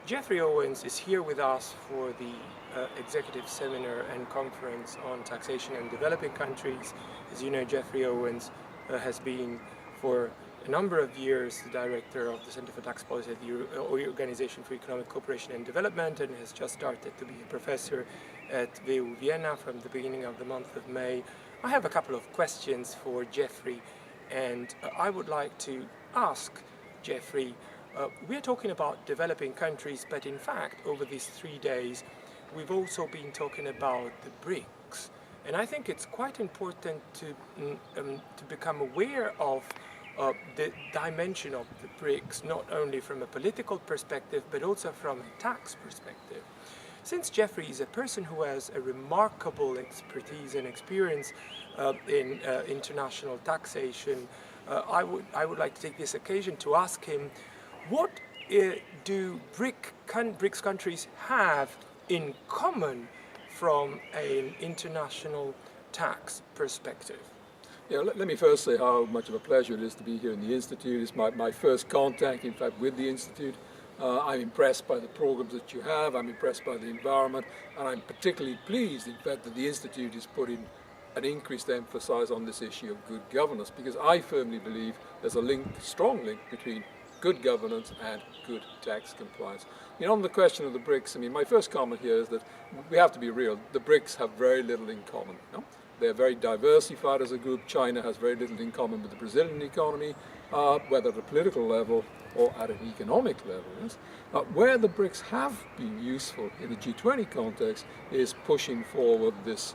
Jeffrey Owens is here with us for the Executive Seminar and Conference on Taxation in Developing Countries. As you know, Jeffrey Owens has been for a number of years the Director of the Center for Tax Policy at the Organization for Economic Cooperation and Development, and has just started to be a professor at WU Vienna from the beginning of the month of May. I have a couple of questions for Jeffrey, and I would like to ask Jeffrey, we're talking about developing countries, but in fact over these 3 days we've also been talking about the BRICS, and I think it's quite important to become aware of the dimension of the BRICS, not only from a political perspective but also from a tax perspective. Since Jeffrey is a person who has a remarkable expertise and experience in international taxation, I would like to take this occasion to ask him, what do BRICS countries have in common from an international tax perspective? Yeah, let me first say how much of a pleasure it is to be here in the Institute. It's my first contact, in fact, with the Institute. I'm impressed by the programs that you have, I'm impressed by the environment, and I'm particularly pleased, in fact, that the Institute is putting an increased emphasis on this issue of good governance, because I firmly believe there's a strong link between good governance and good tax compliance. On the question of the BRICS, my first comment here is that we have to be real. The BRICS have very little in common. They're very diversified as a group. China has very little in common with the Brazilian economy, whether at a political level or at an economic level. Yes? Where the BRICS have been useful in the G20 context is pushing forward this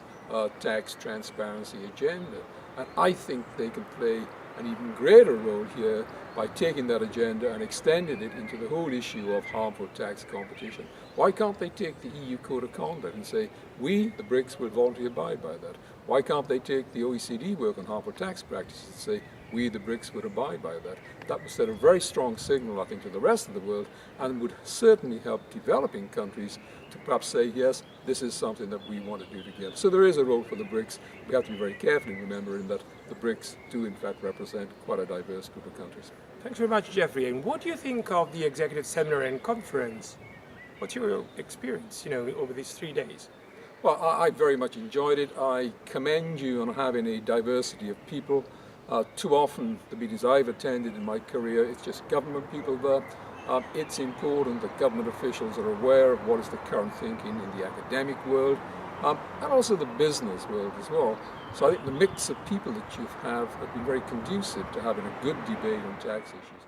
tax transparency agenda. And I think they can play an even greater role here by taking that agenda and extending it into the whole issue of harmful tax competition. Why can't they take the EU Code of Conduct and say, we, the BRICS, will voluntarily abide by that? Why can't they take the OECD work on harmful tax practices and say, we, the BRICS, would abide by that? That would send a very strong signal, I think, to the rest of the world, and would certainly help developing countries to perhaps say, yes, this is something that we want to do together. So there is a role for the BRICS. We have to be very careful in remembering that the BRICS do, in fact, represent quite a diverse group of countries. Thanks very much, Jeffrey. And what do you think of the Executive Seminar and Conference? What's your experience, over these 3 days? Well, I very much enjoyed it. I commend you on having a diversity of people. Too often, the meetings I've attended in my career, it's just government people there. It's important that government officials are aware of what is the current thinking in the academic world, and also the business world as well. So I think the mix of people that you have been very conducive to having a good debate on tax issues.